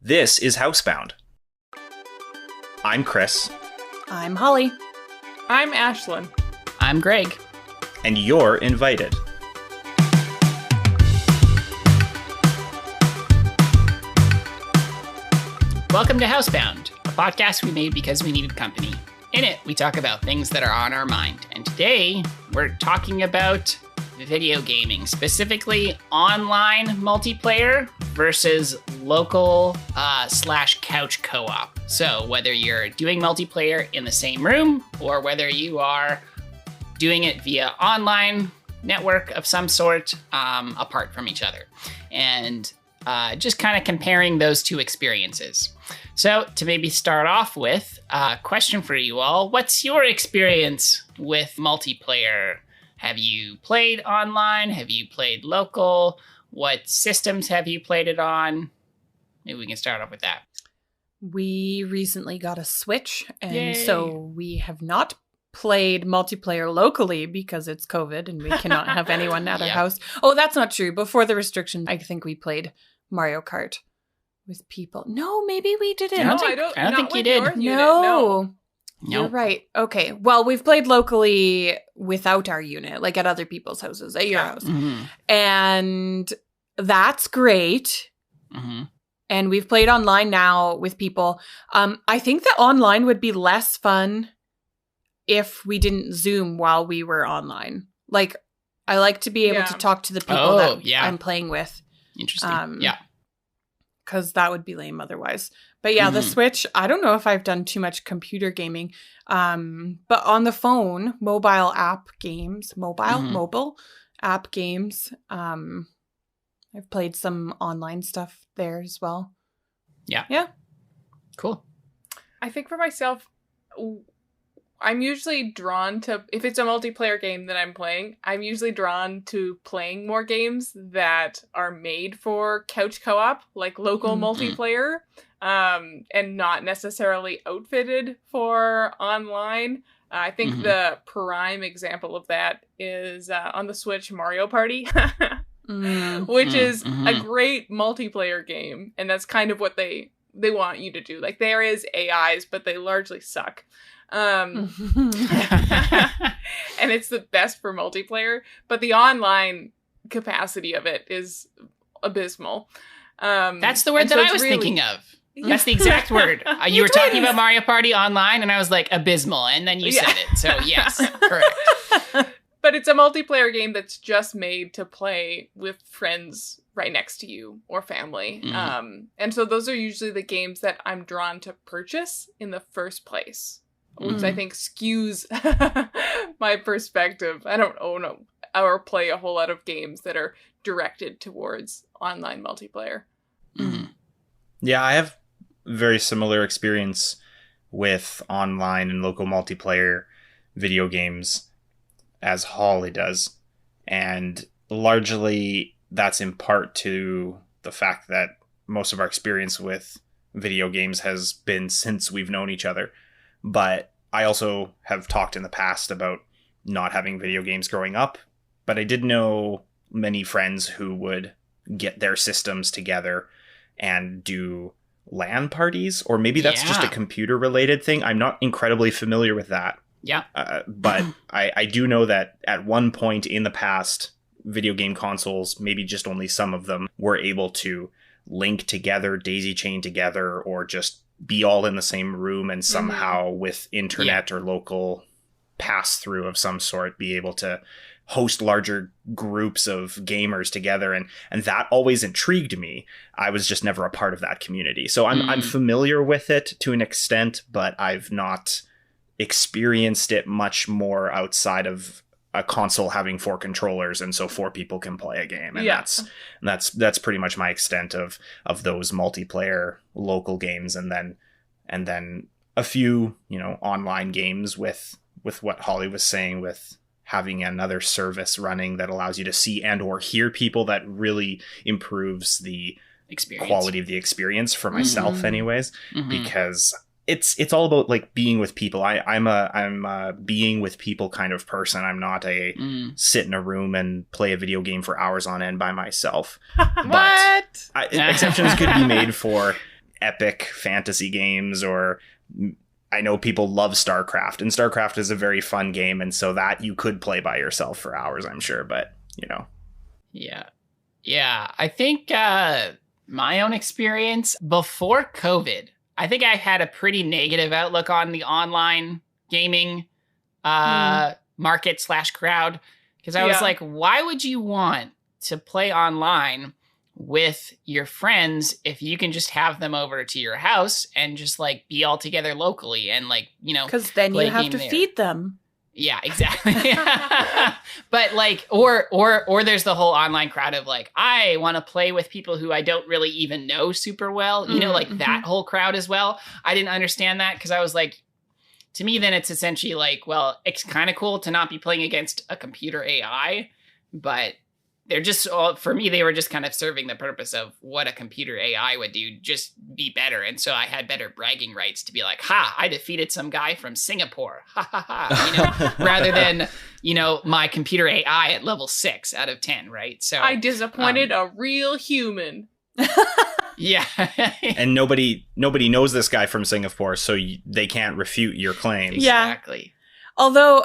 This is Housebound. I'm Chris. I'm Holly. I'm Ashlyn. I'm Greg. And you're invited. Welcome to Housebound, a podcast we made because we needed company. In it, we talk about things that are on our mind. And today, we're talking about video gaming, specifically online multiplayer versus local / couch co-op. So whether you're doing multiplayer in the same room or whether you are doing it via online network of some sort apart from each other. And just kind of comparing those two experiences. So to maybe start off with a question for you all. What's your experience with multiplayer? Have you played online? Have you played local? What systems have you played it on? Maybe we can start off with that. We recently got a Switch, and Yay. so we have not played multiplayer locally because it's COVID and we cannot have anyone at our Yeah. house. Oh, that's not true. Before the restrictions, I think we played Mario Kart with people. No, maybe we didn't. I don't think you did. No. No. You're right. Okay. Well, we've played locally without our unit, like at other people's houses, at your house. Mm-hmm. And that's great. Mm-hmm. And we've played online now with people. I think that online would be less fun if we didn't Zoom while we were online. Like, I like to be able to talk to the people that I'm playing with. Interesting. Yeah. Because that would be lame otherwise. But yeah, the Switch, I don't know if I've done too much computer gaming. But on the phone, mobile app games, mobile app games, I've played some online stuff there as well. Yeah. Yeah. Cool. I think for myself, I'm usually drawn to, if it's a multiplayer game that I'm playing, I'm usually drawn to playing more games that are made for couch co-op, like local multiplayer, and not necessarily outfitted for online. I think the prime example of that is on the Switch Mario Party, which is a great multiplayer game, and that's kind of what they want you to do. Like, there is AIs, but they largely suck. And it's the best for multiplayer, but the online capacity of it is abysmal. That's the word that I was thinking of. That's the exact word. You were talking about Mario Party online, and I was like, abysmal, and then you said it. So yes, correct. But it's a multiplayer game that's just made to play with friends right next to you or family. And so those are usually the games that I'm drawn to purchase in the first place, which I think skews my perspective. I don't own or play a whole lot of games that are directed towards online multiplayer. Yeah, I have very similar experience with online and local multiplayer video games as Holly does. And largely that's in part to the fact that most of our experience with video games has been since we've known each other. But I also have talked in the past about not having video games growing up, but I did know many friends who would get their systems together and do LAN parties, or maybe that's just a computer related thing. I'm not incredibly familiar with that. Yeah. But I do know that at one point in the past, video game consoles, maybe just only some of them, were able to link together, daisy chain together, or just be all in the same room and somehow with internet or local pass-through of some sort be able to host larger groups of gamers together. And that always intrigued me. I was just never a part of that community. So I'm familiar with it to an extent, but I've not experienced it much more outside of a console having 4 controllers, and so 4 people can play a game, and that's pretty much my extent of those multiplayer local games, and then a few online games with what Holly was saying, with having another service running that allows you to see and or hear people. That really improves the quality of the experience for myself anyways, because it's all about like being with people. I'm a being with people kind of person. I'm not a sit in a room and play a video game for hours on end by myself. What? Exceptions could be made for epic fantasy games, or I know people love StarCraft, and StarCraft is a very fun game, and so that you could play by yourself for hours, I'm sure, but, you know. Yeah, I think my own experience before COVID, I think I had a pretty negative outlook on the online gaming market / crowd, because I was like, why would you want to play online with your friends if you can just have them over to your house and just like be all together locally and like, you know, because then you have to feed them. Yeah, exactly. But like, or there's the whole online crowd of like, I want to play with people who I don't really even know super well, you know, like that whole crowd as well. I didn't understand that, because I was like, to me, then it's essentially like, well, it's kind of cool to not be playing against a computer AI, but they're just, for me, they were just kind of serving the purpose of what a computer AI would do, just be better. And so I had better bragging rights to be like, ha, I defeated some guy from Singapore, ha ha ha, you know, rather than, you know, my computer AI at level 6 out of 10, right? So I disappointed a real human. Yeah. And nobody knows this guy from Singapore, so they can't refute your claims. Exactly. Although,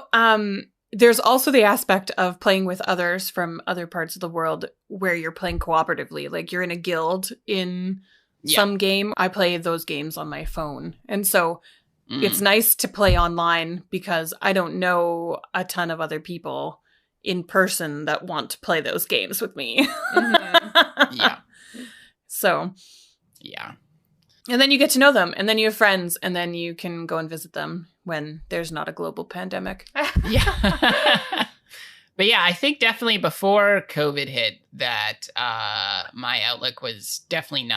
there's also the aspect of playing with others from other parts of the world where you're playing cooperatively. Like you're in a guild in some game. I play those games on my phone. And so it's nice to play online because I don't know a ton of other people in person that want to play those games with me. Yeah. So. Yeah. And then you get to know them, and then you have friends, and then you can go and visit them when there's not a global pandemic. Yeah. But yeah, I think definitely before COVID hit that my outlook was definitely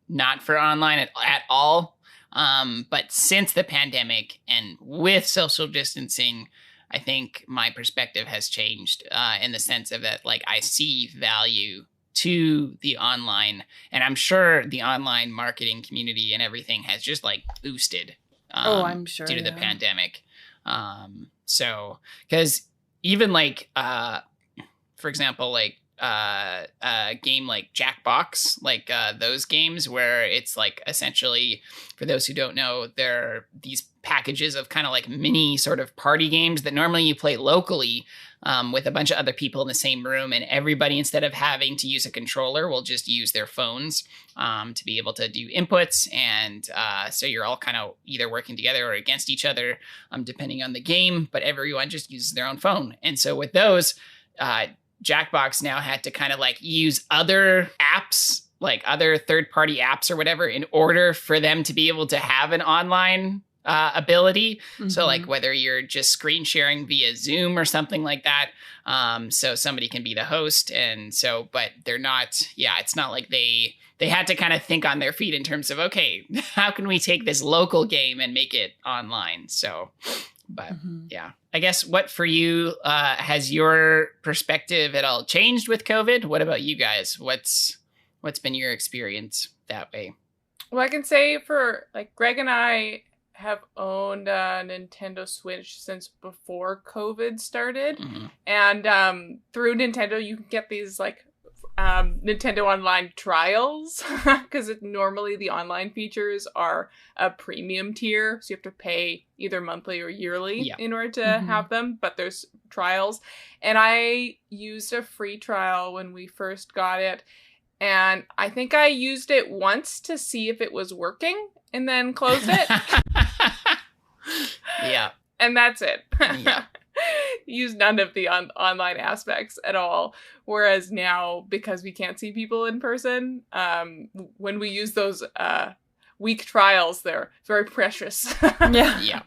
not for online at all. But since the pandemic and with social distancing, I think my perspective has changed in the sense of that, like, I see value to the online, and I'm sure the online marketing community and everything has just like boosted I'm sure due to the pandemic. So because even like for example, like a game like Jackbox, like those games where it's like essentially, for those who don't know, they're these packages of kind of like mini sort of party games that normally you play locally with a bunch of other people in the same room, and everybody, instead of having to use a controller, will just use their phones to be able to do inputs. And so you're all kind of either working together or against each other, depending on the game, but everyone just uses their own phone. And so with those, Jackbox now had to kind of like use other apps, like other third-party apps or whatever, in order for them to be able to have an online ability. So like whether you're just screen sharing via Zoom or something like that, so somebody can be the host. And so, but they're not, it's not like they had to kind of think on their feet in terms of, okay, how can we take this local game and make it online? So, but yeah, I guess what for you, has your perspective at all changed with COVID? What about you guys? What's been your experience that way? Well, I can say for like Greg and I have owned a Nintendo Switch since before COVID started. And through Nintendo, you can get these like Nintendo Online trials, because normally the online features are a premium tier. So you have to pay either monthly or yearly in order to have them. But there's trials. And I used a free trial when we first got it. And I think I used it once to see if it was working and then closed it. Yeah. And that's it. Yeah. Use none of the online aspects at all. Whereas now, because we can't see people in person, when we use those week trials, they're very precious. Yeah.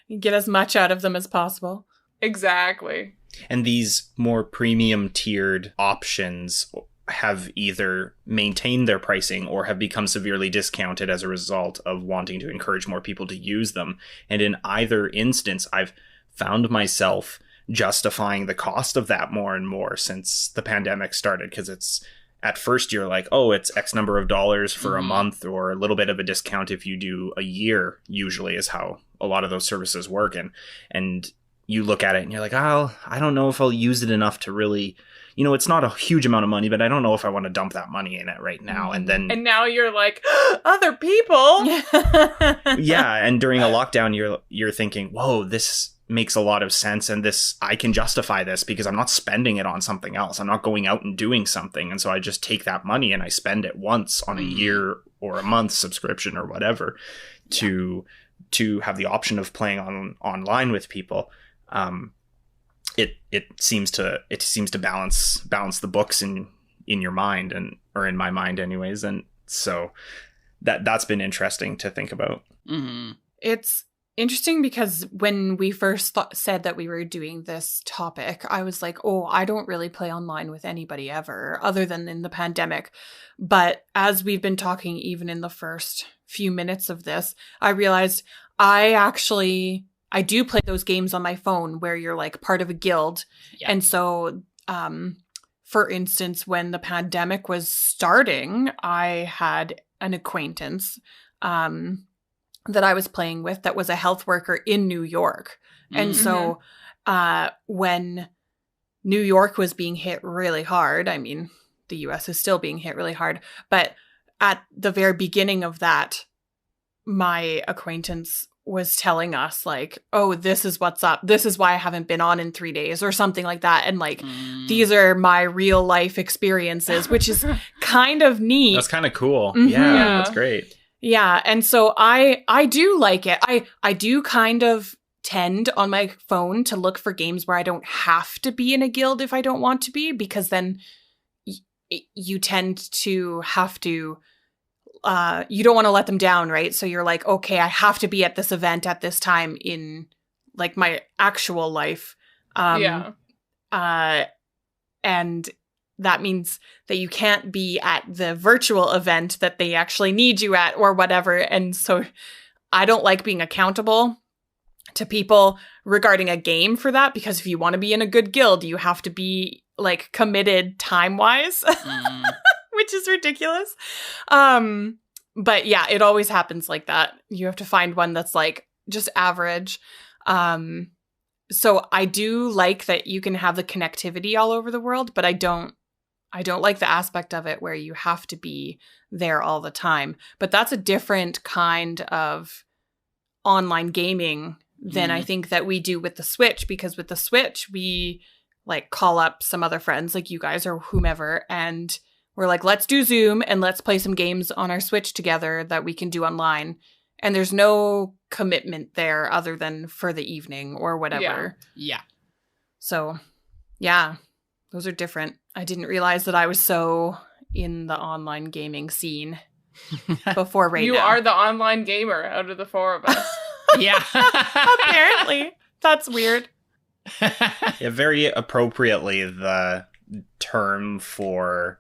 You get as much out of them as possible. Exactly. And these more premium tiered options have either maintained their pricing or have become severely discounted as a result of wanting to encourage more people to use them. And in either instance, I've found myself justifying the cost of that more and more since the pandemic started, because it's, at first you're like, oh, it's X number of dollars for a month, or a little bit of a discount if you do a year, usually is how a lot of those services work. And you look at it and you're like, oh, I don't know if I'll use it enough to really it's not a huge amount of money, but I don't know if I want to dump that money in it right now. And then, And now you're like, other people. yeah. And during a lockdown, you're thinking, whoa, this makes a lot of sense. And I can justify this because I'm not spending it on something else. I'm not going out and doing something. And so I just take that money and I spend it once on a year or a month subscription or whatever to have the option of playing online with people. It seems to balance the books in your mind or in my mind anyways. And so that's been interesting to think about. Mm-hmm. It's interesting because when we first said that we were doing this topic, I was like, oh, I don't really play online with anybody ever other than in the pandemic. But as we've been talking, even in the first few minutes of this, I realized I do play those games on my phone where you're like part of a guild. Yeah. And so, for instance, when the pandemic was starting, I had an acquaintance, that I was playing with that was a health worker in New York. And so, when New York was being hit really hard, I mean, the US is still being hit really hard, but at the very beginning of that, my acquaintance was telling us like, oh, this is what's up. This is why I haven't been on in 3 days or something like that. And like, these are my real life experiences, which is kind of neat. That's kind of cool. Mm-hmm. Yeah, that's great. Yeah. And so I do like it. I do kind of tend on my phone to look for games where I don't have to be in a guild if I don't want to be, because then you tend to have to, you don't want to let them down, right? So you're like, okay, I have to be at this event at this time in like my actual life. And that means that you can't be at the virtual event that they actually need you at or whatever. And so I don't like being accountable to people regarding a game for that, because if you want to be in a good guild, you have to be like committed time-wise, which is ridiculous. But yeah, it always happens like that. You have to find one that's like just average. So I do like that you can have the connectivity all over the world, but I don't like the aspect of it where you have to be there all the time. But that's a different kind of online gaming than I think that we do with the Switch, because with the Switch, we like call up some other friends like you guys or whomever, and we're like, let's do Zoom and let's play some games on our Switch together that we can do online. And there's no commitment there other than for the evening or whatever. Yeah. So, yeah, those are different. I didn't realize that I was so in the online gaming scene before right You now. are the online gamer out of the four of us. Yeah. Apparently. That's weird. Yeah, very appropriately, the term for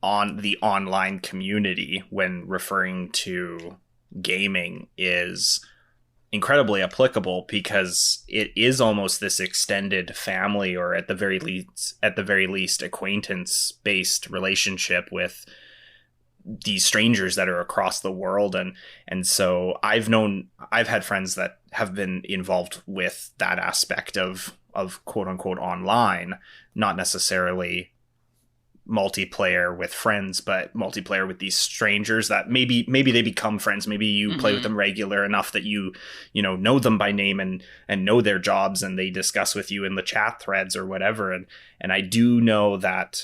on the online community when referring to gaming is incredibly applicable, because it is almost this extended family, or at the very least acquaintance based relationship with these strangers that are across the world. And so I've had friends that have been involved with that aspect of quote unquote online, not necessarily multiplayer with friends, but multiplayer with these strangers that maybe they become friends. Maybe you play with them regular enough that you know them by name and know their jobs, and they discuss with you in the chat threads or whatever. And I do know that,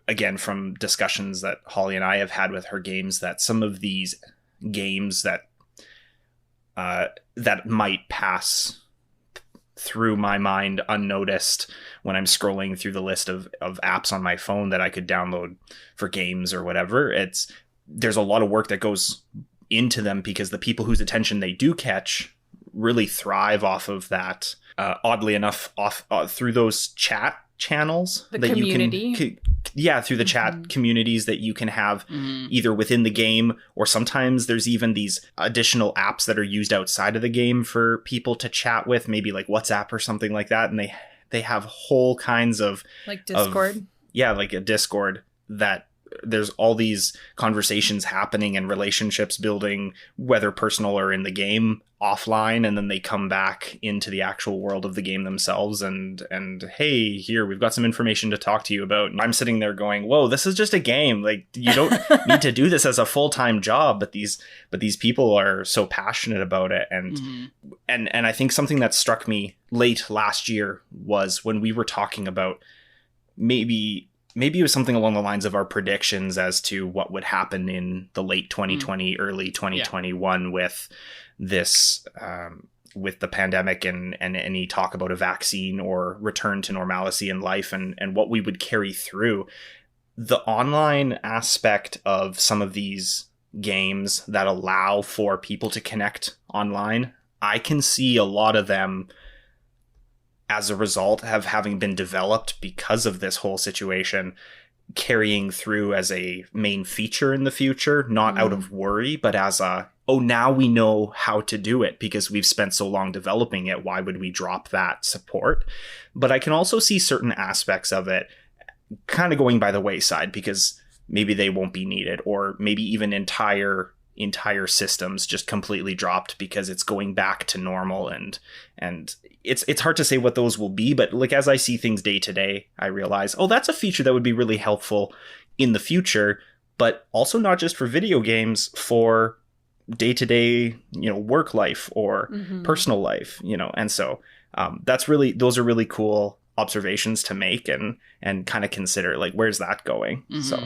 again, from discussions that Holly and I have had with her games, that some of these games that might pass through my mind unnoticed when I'm scrolling through the list of apps on my phone that I could download for games or whatever, there's a lot of work that goes into them, because the people whose attention they do catch really thrive off of that. Oddly enough, through those chat channels The that community. you can through the chat communities that you can have either within the game, or sometimes there's even these additional apps that are used outside of the game for people to chat with, maybe like WhatsApp or something like that, and they have whole kinds of Like Discord. like a Discord that there's all these conversations happening and relationships building, whether personal or in the game, offline, and then they come back into the actual world of the game themselves and hey, here, we've got some information to talk to you about. And I'm sitting there going, whoa, this is just a game. Like, you don't need to do this as a full-time job, but these people are so passionate about it. And and I think something that struck me late last year was when we were talking about maybe it was something along the lines of our predictions as to what would happen in the late 2020, early 2021 with this, with the pandemic and any talk about a vaccine or return to normalcy in life and what we would carry through. The online aspect of some of these games that allow for people to connect online, I can see a lot of them as a result of having been developed because of this whole situation carrying through as a main feature in the future, not out of worry, but as now we know how to do it because we've spent so long developing it. Why would we drop that support? But I can also see certain aspects of it kind of going by the wayside because maybe they won't be needed, or maybe even entire systems just completely dropped because it's going back to normal, and it's hard to say what those will be, but like as I see things day to day, I realize, that's a feature that would be really helpful in the future, but also not just for video games, for day to day, work life or personal life, and so those are really cool observations to make and kind of consider, like, where's that going? So,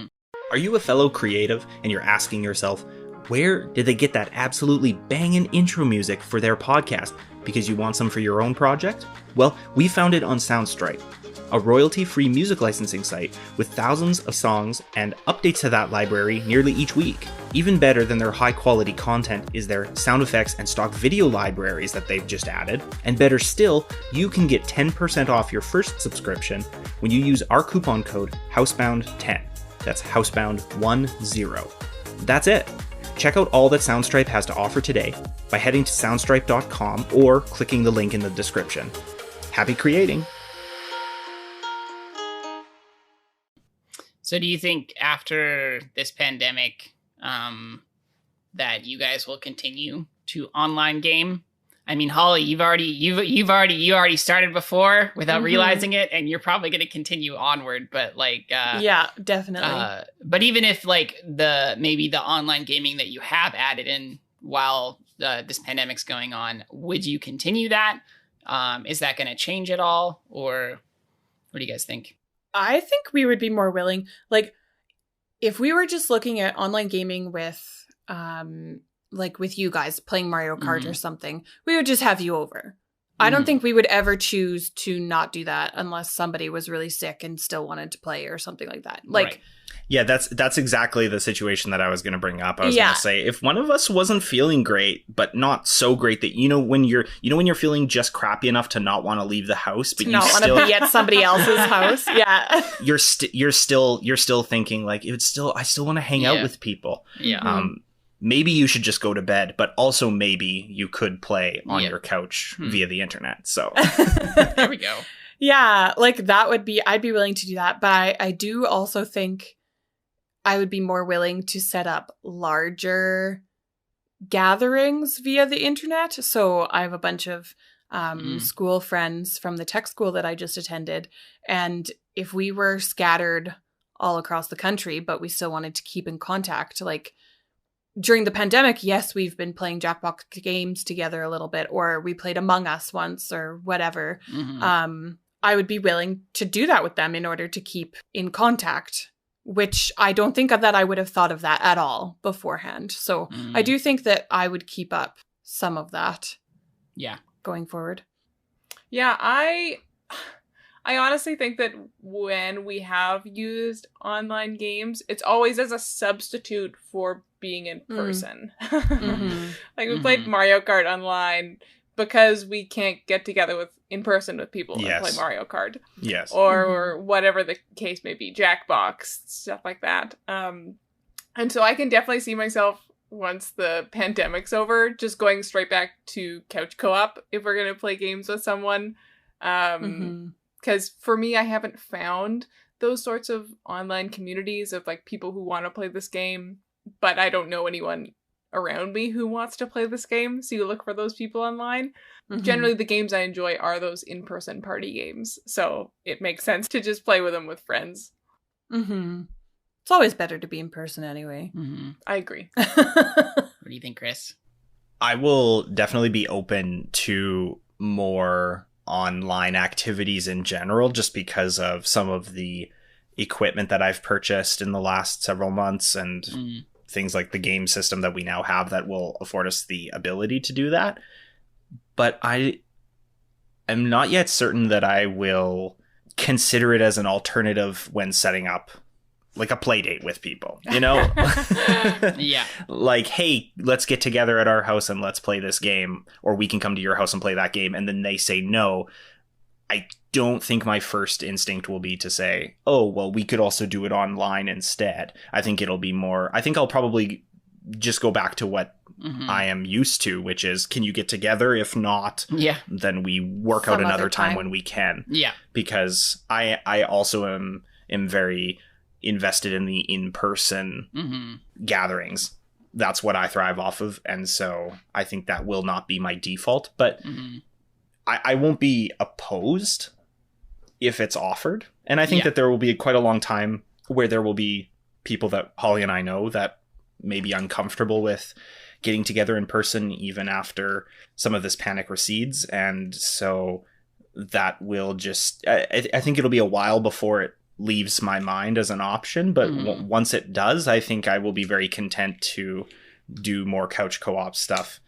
are you a fellow creative and you're asking yourself, where did they get that absolutely banging intro music for their podcast? Because you want some for your own project? Well, we found it on Soundstripe, a royalty-free music licensing site with thousands of songs and updates to that library nearly each week. Even better than their high-quality content is their sound effects and stock video libraries that they've just added. And better still, you can get 10% off your first subscription when you use our coupon code Housebound10. That's Housebound10. That's it. Check out all that Soundstripe has to offer today by heading to soundstripe.com or clicking the link in the description. Happy creating! So do you think after this pandemic that you guys will continue to online game? I mean, Holly, you already started before without realizing it, and you're probably going to continue onward. But like, yeah, definitely. But even if like maybe the online gaming that you have added in while this pandemic's going on, would you continue that? Is that going to change at all, or what do you guys think? I think we would be more willing. Like, if we were just looking at online gaming with like with you guys playing Mario Kart or something, we would just have you over. I don't think we would ever choose to not do that unless somebody was really sick and still wanted to play or something like that. Like, right. Yeah, that's exactly the situation that I was going to bring up. I was going to say, if one of us wasn't feeling great, but not so great that when you're feeling just crappy enough to not want to leave the house, but you still want to be at somebody else's house, yeah, you're still thinking like I still want to hang out with people. Yeah. Maybe you should just go to bed, but also maybe you could play on your couch via the internet. So there we go. Yeah, like I'd be willing to do that. But I do also think I would be more willing to set up larger gatherings via the internet. So I have a bunch of school friends from the tech school that I just attended. And if we were scattered all across the country, but we still wanted to keep in contact, like, during the pandemic, yes, we've been playing Jackbox games together a little bit, or we played Among Us once or whatever. I would be willing to do that with them in order to keep in contact, which I don't think that I would have thought of that at all beforehand. So I do think that I would keep up some of that. Yeah. Going forward. Yeah, I honestly think that when we have used online games, it's always as a substitute for being in person. Like, we played Mario Kart online because we can't get together in person with people and play Mario Kart. Yes. Or whatever the case may be, Jackbox, stuff like that. And so I can definitely see myself, once the pandemic's over, just going straight back to couch co-op if we're going to play games with someone. Because for me, I haven't found those sorts of online communities of like people who want to play this game, but I don't know anyone around me who wants to play this game. So you look for those people online. Generally, the games I enjoy are those in-person party games. So it makes sense to just play with them with friends. It's always better to be in person anyway. I agree. What do you think, Chris? I will definitely be open to more online activities in general, just because of some of the equipment that I've purchased in the last several months and things like the game system that we now have that will afford us the ability to do that. But I am not yet certain that I will consider it as an alternative when setting up like a play date with people, you know? Yeah. Like, hey, let's get together at our house and let's play this game, or we can come to your house and play that game. And then they say no. I don't think my first instinct will be to say, oh, well, we could also do it online instead. I think it'll be more, I think I'll probably just go back to what I am used to, which is, can you get together? If not, then we work out another time when we can. Yeah. Because I also am very invested in the in-person gatherings. That's what I thrive off of. And so I think that will not be my default, but I won't be opposed if it's offered. And I think that there will be quite a long time where there will be people that Holly and I know that may be uncomfortable with getting together in person even after some of this panic recedes. And so that will just, I think it'll be a while before it leaves my mind as an option, but once it does, I think I will be very content to do more couch co-op stuff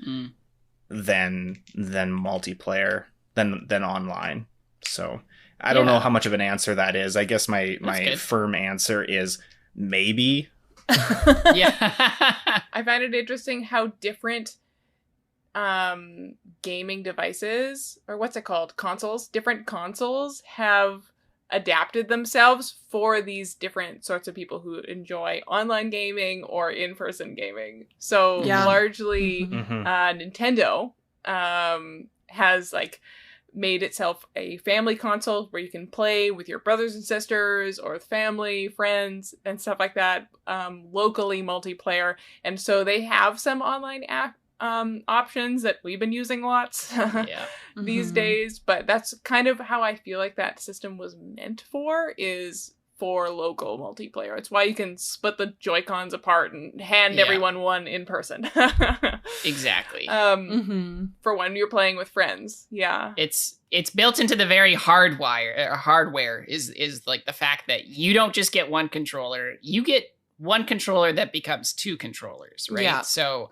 than multiplayer than online. So I don't know how much of an answer that is. I guess my firm answer is maybe. I find it interesting how different gaming devices, or what's it called, different consoles have adapted themselves for these different sorts of people who enjoy online gaming or in-person gaming. So largely Nintendo has like made itself a family console where you can play with your brothers and sisters or with family, friends, and stuff like that, locally multiplayer. And so they have some online options that we've been using lots these days, but that's kind of how I feel like that system was meant for, is for local multiplayer. It's why you can split the Joy-Cons apart and hand everyone one in person. Exactly. For when you're playing with friends. Yeah. It's built into the very hardware is like the fact that you don't just get one controller, you get one controller that becomes two controllers, right? Yeah. So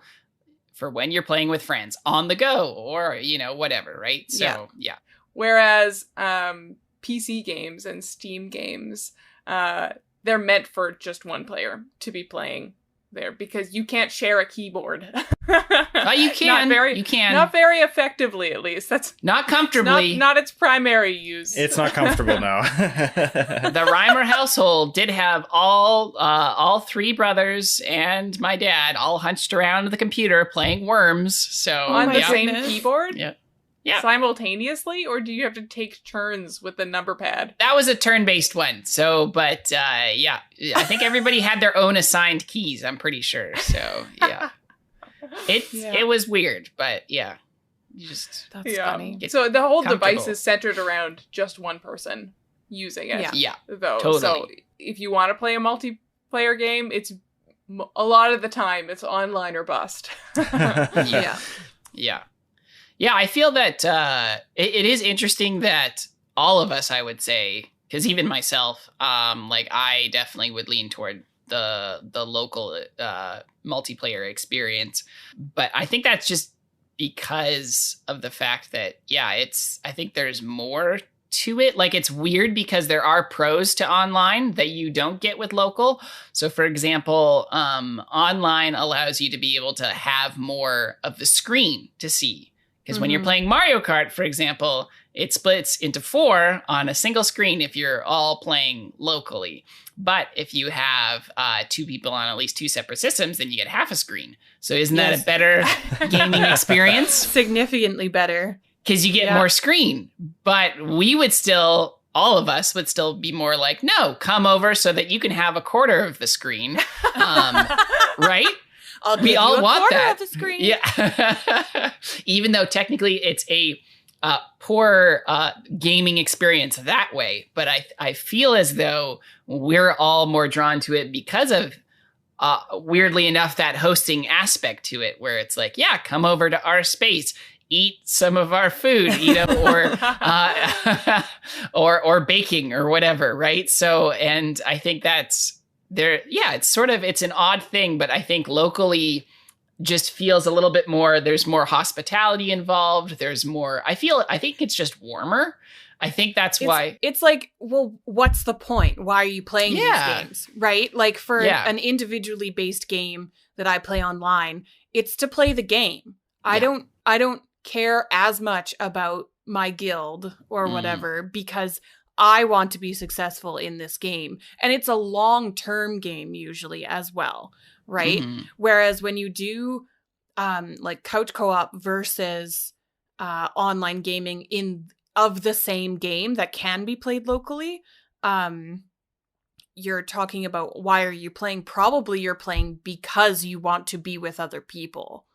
for when you're playing with friends on the go or, whatever, right? So, yeah. Whereas PC games and Steam games, they're meant for just one player to be playing there, because you can't share a keyboard. You can. You can. Not very effectively, at least. That's not comfortably. Not its primary use. It's not comfortable now. The Reimer household did have all three brothers and my dad all hunched around the computer playing Worms. So on the same keyboard. Yeah. Simultaneously, or do you have to take turns with the number pad? That was a turn-based one. So, but I think everybody had their own assigned keys, I'm pretty sure. So, yeah. It was weird, but yeah. That's funny. So the whole device is centered around just one person using it. Yeah. Though. Totally. So if you want to play a multiplayer game, it's a lot of the time it's online or bust. Yeah. Yeah, I feel that it is interesting that all of us, I would say, because even myself, I definitely would lean toward the local multiplayer experience. But I think that's just because of the fact that, I think there's more to it. Like, it's weird because there are pros to online that you don't get with local. So, for example, online allows you to be able to have more of the screen to see. Because when you're playing Mario Kart, for example, it splits into 4 on a single screen if you're all playing locally. But if you have 2 people on at least 2 separate systems, then you get half a screen. So isn't that a better gaming experience? Significantly better. Because you get more screen. But we would still all of us would still be more like, no, come over so that you can have a quarter of the screen. Right? We all want that. Of the screen. Yeah. Even though technically it's a poor gaming experience that way. But I feel as though we're all more drawn to it because of, weirdly enough, that hosting aspect to it, where it's like, yeah, come over to our space, eat some of our food, or baking or whatever, right? So, and I think that's there. Yeah, it's an odd thing, but I think locally just feels a little bit more, there's more hospitality involved. There's more, I think it's just warmer. I think that's why. It's like, well, what's the point? Why are you playing these games? Right? Like for an individually based game that I play online, it's to play the game. I don't care as much about my guild or whatever because I want to be successful in this game. And it's a long-term game usually as well, right? Mm-hmm. Whereas when you do like couch co-op versus online gaming of the same game that can be played locally, you're talking about why are you playing? Probably you're playing because you want to be with other people,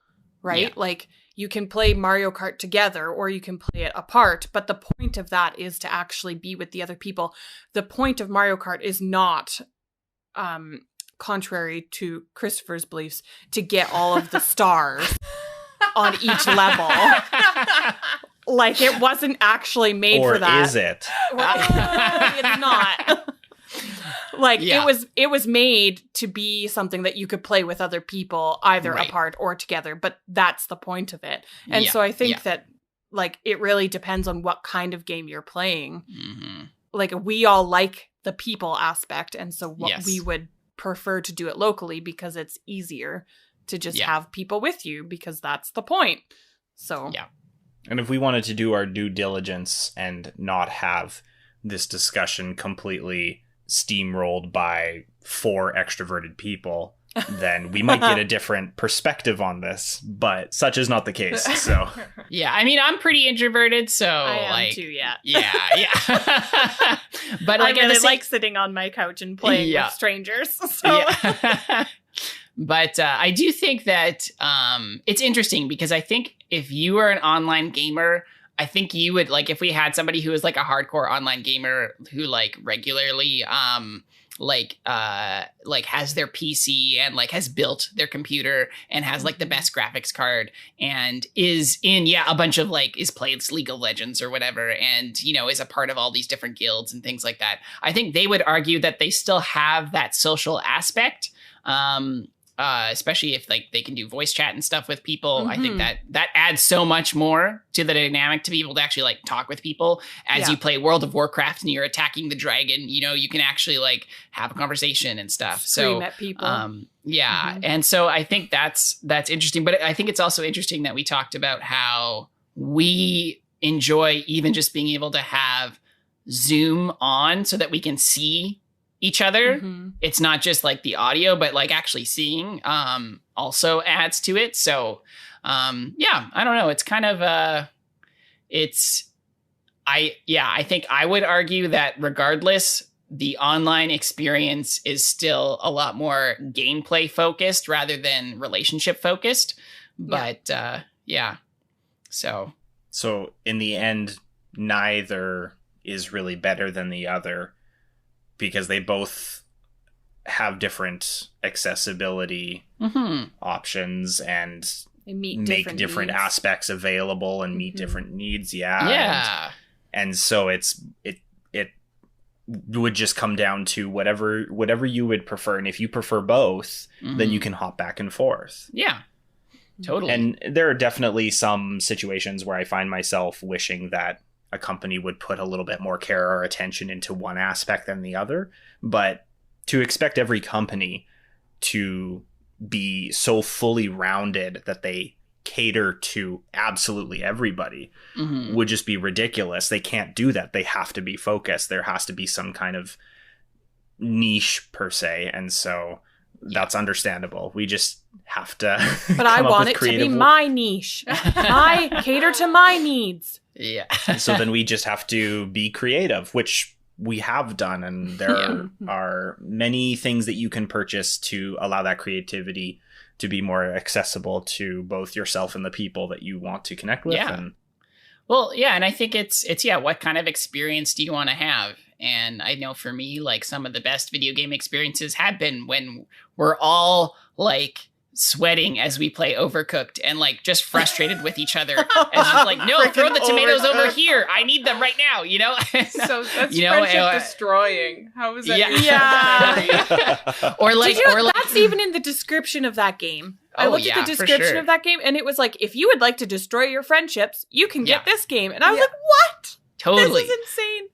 right? Yeah. Like you can play Mario Kart together or you can play it apart, but the point of that is to actually be with the other people. The point of Mario Kart is not, contrary to Christopher's beliefs, to get all of the stars on each level. Like it wasn't actually made for that. Or is it? It's not. Like it was made to be something that you could play with other people either apart or together, but that's the point of it. And so I think that like it really depends on what kind of game you're playing. Mm-hmm. Like we all like the people aspect, and so we would prefer to do it locally because it's easier to just have people with you because that's the point. So and if we wanted to do our due diligence and not have this discussion completely steamrolled by 4 extroverted people, then we might get a different perspective on this, but such is not the case. So yeah, I mean, I'm pretty introverted, so I am too. Yeah. But like, I really like sitting on my couch and playing with strangers. So. Yeah. But I do think that it's interesting because I think if you are an online gamer, I think you would, like, if we had somebody who is like a hardcore online gamer who like regularly has their PC and like has built their computer and has like the best graphics card and is in a bunch of like is plays League of Legends or whatever, and is a part of all these different guilds and things like that, I think they would argue that they still have that social aspect. Especially if like they can do voice chat and stuff with people. Mm-hmm. I think that adds so much more to the dynamic to be able to actually like talk with people as you play World of Warcraft and you're attacking the dragon. You can actually like have a conversation and stuff. Scream at people. Mm-hmm. And so I think that's interesting. But I think it's also interesting that we talked about how we enjoy even just being able to have Zoom on so that we can see each other. Mm-hmm. It's not just like the audio, but like actually seeing also adds to it. So I don't know. It's kind of I think I would argue that regardless, the online experience is still a lot more gameplay focused rather than relationship focused. But So in the end, neither is really better than the other, because they both have different accessibility options and make different needs. Available and meet different needs. Yeah. And so it would just come down to whatever you would prefer. And if you prefer both, then you can hop back and forth. Yeah, totally. And there are definitely some situations where I find myself wishing that a company would put a little bit more care or attention into one aspect than the other. But to expect every company to be so fully rounded that they cater to absolutely everybody would just be ridiculous. They can't do that. They have to be focused. There has to be some kind of niche per se. And so that's understandable. We just have to but I want it to be my niche. I cater to my needs. Yeah. So then we just have to be creative, which we have done. And there are many things that you can purchase to allow that creativity to be more accessible to both yourself and the people that you want to connect with. Yeah. Well, yeah, and I think it's what kind of experience do you want to have? And I know for me, like, some of the best video game experiences have been when we're all like sweating as we play Overcooked and like just frustrated with each other. As just like, no, throw the tomatoes over here. I need them right now, you know? So that's friendship destroying. How is that? Yeah. Or like, that's even in the description of that game. I looked at the description of that game and it was like, if you would like to destroy your friendships, you can get this game. And I was like, what? Totally. This is insane.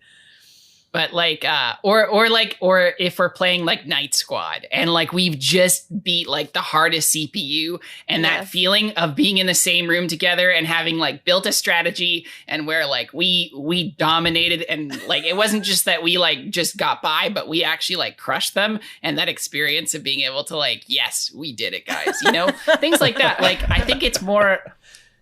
But like, or if we're playing like Night Squad and like we've just beat like the hardest CPU and that feeling of being in the same room together and having like built a strategy and where like we dominated and like it wasn't just that we like just got by, but we actually like crushed them, and that experience of being able to like, yes, we did it, guys, you know, things like that. Like, I think it's more.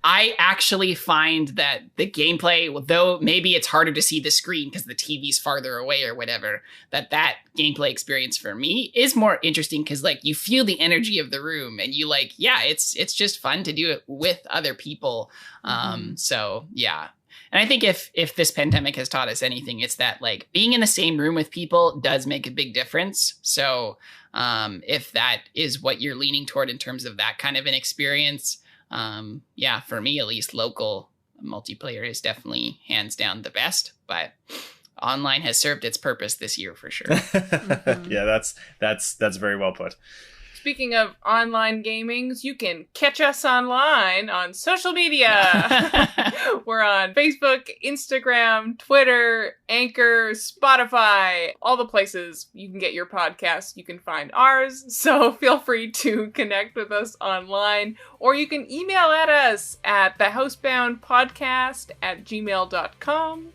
I actually find that the gameplay, though maybe it's harder to see the screen because the TV's farther away or whatever, that gameplay experience for me is more interesting because like you feel the energy of the room and you like, it's just fun to do it with other people. So yeah. And I think if this pandemic has taught us anything, it's that like being in the same room with people does make a big difference. So if that is what you're leaning toward in terms of that kind of an experience, for me at least, local multiplayer is definitely hands down the best, but online has served its purpose this year for sure. Yeah, that's very well put. Speaking of online gamings, you can catch us online on social media. We're on Facebook, Instagram, Twitter, Anchor, Spotify, all the places you can get your podcasts. You can find ours. So feel free to connect with us online, or you can email at us at thehouseboundpodcast@gmail.com.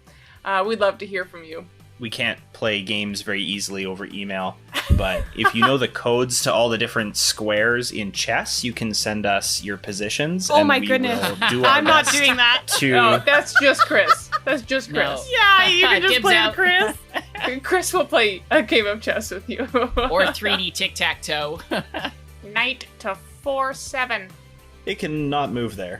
We'd love to hear from you. We can't play games very easily over email, but if you know the codes to all the different squares in chess, you can send us your positions. Oh my goodness. I'm not doing that. No, that's just Chris. That's just Chris. No. Yeah, you can just play with Chris. Chris will play a game of chess with you. Or 3D tic-tac-toe. Knight to 4-7. It can not move there.